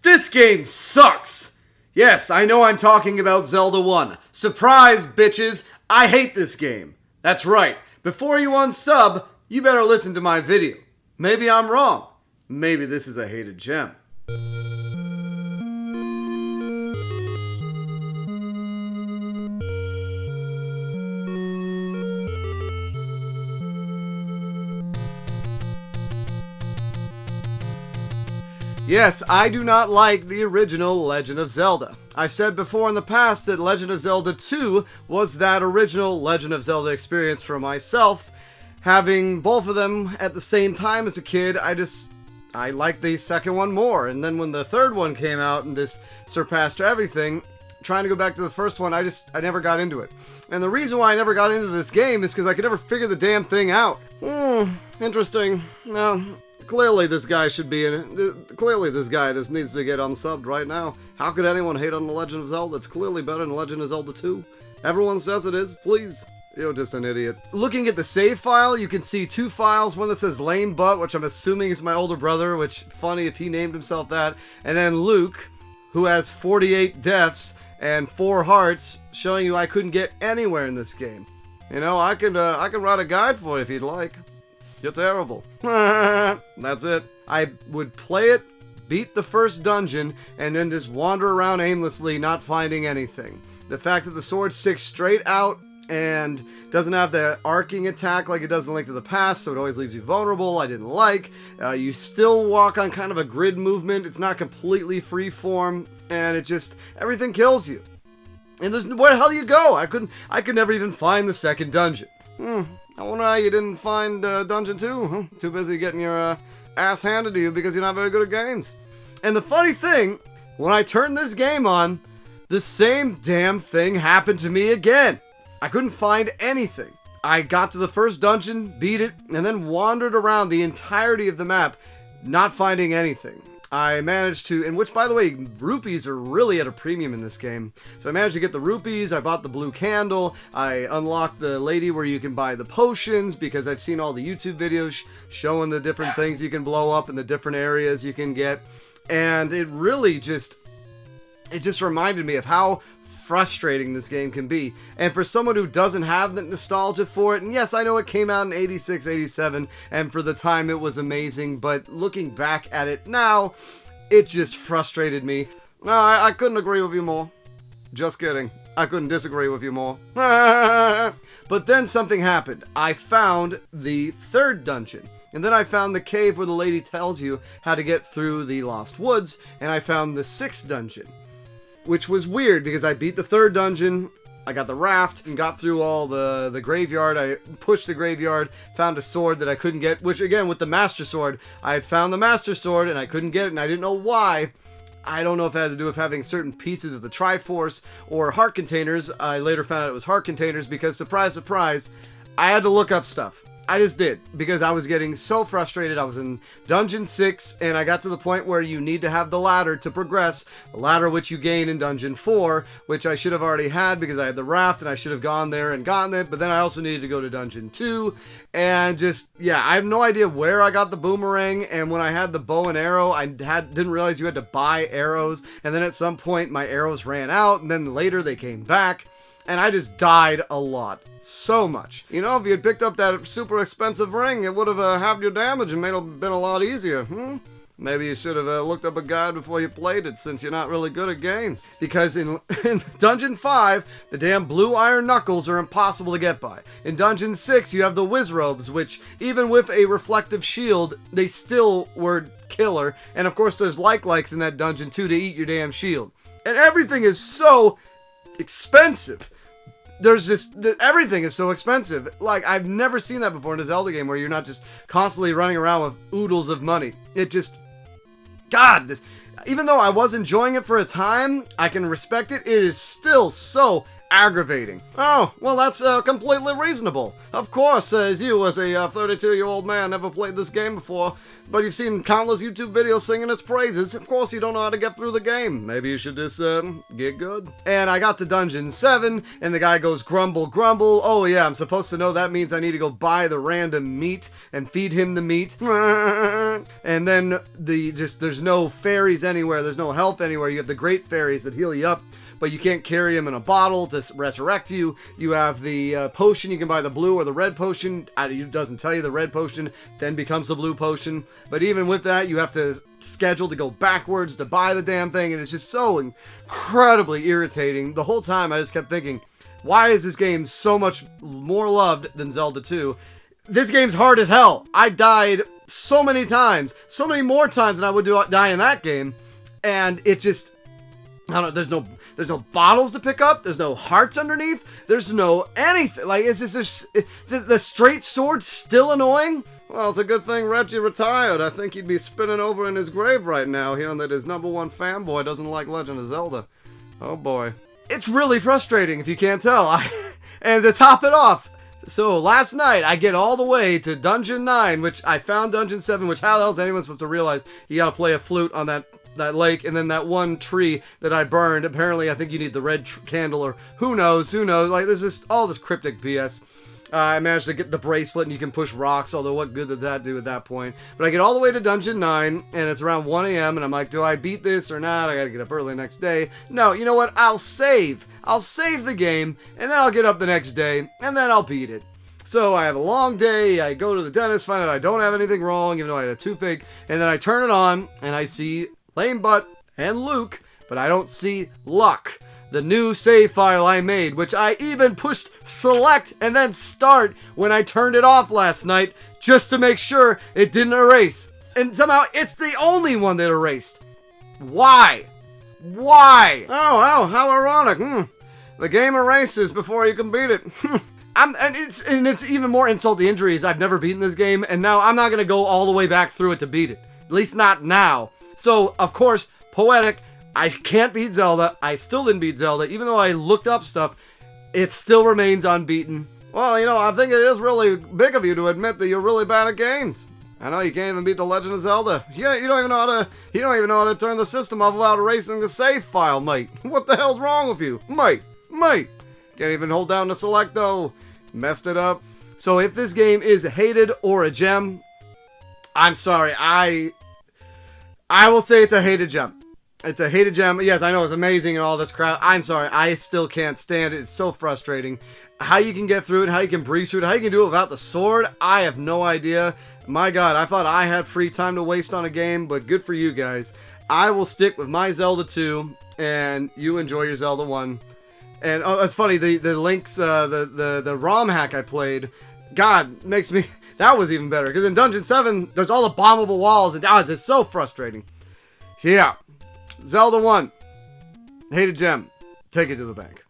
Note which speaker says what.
Speaker 1: This game sucks! Yes, I know I'm talking about Zelda 1. Surprise, bitches! I hate this game. That's right. Before you unsub, you better listen to my video. Maybe I'm wrong. Maybe this is a hated gem. Yes, I do not like the original Legend of Zelda. I've said before in the past that Legend of Zelda 2 was that original Legend of Zelda experience for myself. Having both of them at the same time as a kid, I liked the second one more. And then when the third one came out and this surpassed everything, trying to go back to the first one, I never got into it. And the reason why I never got into this game is because I could never figure the damn thing out. Interesting. No. Clearly this guy should be in it. Clearly this guy just needs to get unsubbed right now. How could anyone hate on The Legend of Zelda? It's clearly better than Legend of Zelda 2. Everyone says it is. Please. You're just an idiot. Looking at the save file, you can see two files. One that says Lame Butt, which I'm assuming is my older brother, which, funny if he named himself that. And then Luke, who has 48 deaths and 4 hearts, showing you I couldn't get anywhere in this game. You know, I can write a guide for you if you'd like. You're terrible. That's it. I would play it, beat the first dungeon, and then just wander around aimlessly, not finding anything. The fact that the sword sticks straight out and doesn't have the arcing attack like it does in Link to the Past, so it always leaves you vulnerable, I didn't like. You still walk on kind of a grid movement. It's not completely free-form, and it just, everything kills you. And there's, where the hell do you go? I could never even find the second dungeon. I wonder how you didn't find Dungeon 2. Too busy getting your ass handed to you because you're not very good at games. And the funny thing, when I turned this game on, the same damn thing happened to me again. I couldn't find anything. I got to the first dungeon, beat it, and then wandered around the entirety of the map, not finding anything. I managed to, and which, by the way, rupees are really at a premium in this game. So I managed to get the rupees, I bought the blue candle, I unlocked the lady where you can buy the potions, because I've seen all the YouTube videos showing the different things you can blow up and the different areas you can get. And it really just reminded me of how frustrating this game can be. And for someone who doesn't have the nostalgia for it, and yes, I know it came out in 86, 87, and for the time it was amazing, but looking back at it now, it just frustrated me. No, I couldn't agree with you more. Just kidding. I couldn't disagree with you more. But then something happened. I found the third dungeon. And then I found the cave where the lady tells you how to get through the Lost Woods, and I found the sixth dungeon. Which was weird, because I beat the third dungeon, I got the raft, and got through all the graveyard. I pushed the graveyard, found a sword that I couldn't get, which again, with the Master Sword, I had found the Master Sword, and I couldn't get it, and I didn't know why. I don't know if it had to do with having certain pieces of the Triforce, or heart containers. I later found out it was heart containers, because, surprise, surprise, I had to look up stuff. I just did, because I was getting so frustrated. I was in Dungeon 6, and I got to the point where you need to have the ladder to progress, the ladder which you gain in Dungeon 4, which I should have already had because I had the raft, and I should have gone there and gotten it, but then I also needed to go to Dungeon 2, and just, yeah, I have no idea where I got the boomerang, and when I had the bow and arrow, I didn't realize you had to buy arrows, and then at some point, my arrows ran out, and then later they came back. And I just died a lot. So much. You know, if you had picked up that super expensive ring, it would have halved your damage and made it been a lot easier. Maybe you should have looked up a guide before you played it, since you're not really good at games. Because in Dungeon 5, the damn blue iron knuckles are impossible to get by. In Dungeon 6, you have the whiz robes, which, even with a reflective shield, they still were killer. And of course, there's likes in that dungeon too to eat your damn shield. And everything is so expensive. Everything is so expensive. Like, I've never seen that before in a Zelda game where you're not just constantly running around with oodles of money. It just, God, even though I was enjoying it for a time, I can respect it. It is still so aggravating. Oh, well, that's completely reasonable. Of course, as you, as a 32-year-old man, never played this game before, but you've seen countless YouTube videos singing its praises. Of course, you don't know how to get through the game. Maybe you should just get good. And I got to Dungeon 7, and the guy goes, grumble, grumble. Oh, yeah, I'm supposed to know that means I need to go buy the random meat and feed him the meat. And then there's no fairies anywhere. There's no health anywhere. You have the great fairies that heal you up, but you can't carry them in a bottle to resurrect you. You have the potion. You can buy the blue or the red potion. It doesn't tell you the red potion then becomes the blue potion. But even with that, you have to schedule to go backwards to buy the damn thing. And it's just so incredibly irritating. The whole time I just kept thinking, why is this game so much more loved than Zelda 2? This game's hard as hell. I died so many times. So many more times than I would die in that game. And it just... I don't know, there's no bottles to pick up. There's no hearts underneath. There's no anything. Like, it's just the straight sword's still annoying. Well, it's a good thing Reggie retired. I think he'd be spinning over in his grave right now, hearing that his #1 fanboy doesn't like Legend of Zelda. Oh boy. It's really frustrating if you can't tell. And to top it off, so last night I get all the way to Dungeon 9, which I found Dungeon 7, which how the hell is anyone supposed to realize you gotta play a flute on that lake, and then that one tree that I burned. Apparently, I think you need the red candle, or who knows. Like, there's just all this cryptic BS. I managed to get the bracelet, and you can push rocks, although what good did that do at that point? But I get all the way to Dungeon 9, and it's around 1 a.m., and I'm like, do I beat this or not? I gotta get up early the next day. No, you know what? I'll save the game, and then I'll get up the next day, and then I'll beat it. So I have a long day, I go to the dentist, find out I don't have anything wrong, even though I had a toothache, and then I turn it on, and I see Lame Butt and Luke, but I don't see Luck, the new save file I made, which I even pushed select and then start when I turned it off last night, just to make sure it didn't erase. And somehow it's the only one that erased. Why? Why? Oh, how ironic. The game erases before you can beat it. And it's even more insult to injury is I've never beaten this game, and now I'm not going to go all the way back through it to beat it. At least not now. So, of course, poetic, I can't beat Zelda. I still didn't beat Zelda. Even though I looked up stuff, it still remains unbeaten. Well, you know, I think it is really big of you to admit that you're really bad at games. I know you can't even beat The Legend of Zelda. You don't even know how to turn the system off without erasing the save file, mate. What the hell's wrong with you? Mate. Can't even hold down the select, though. Messed it up. So if this game is hated or a gem, I'm sorry. I will say it's a hated gem. It's a hated gem. Yes, I know it's amazing and all this crap. I'm sorry. I still can't stand it. It's so frustrating. How you can get through it, how you can breeze through it, how you can do it without the sword, I have no idea. My God, I thought I had free time to waste on a game, but good for you guys. I will stick with my Zelda 2, and you enjoy your Zelda 1. And oh, it's funny, the links, the ROM hack I played, God, makes me... That was even better, because in Dungeon 7, there's all the bombable walls, and it's just so frustrating. So yeah, Zelda 1, hated gem, take it to the bank.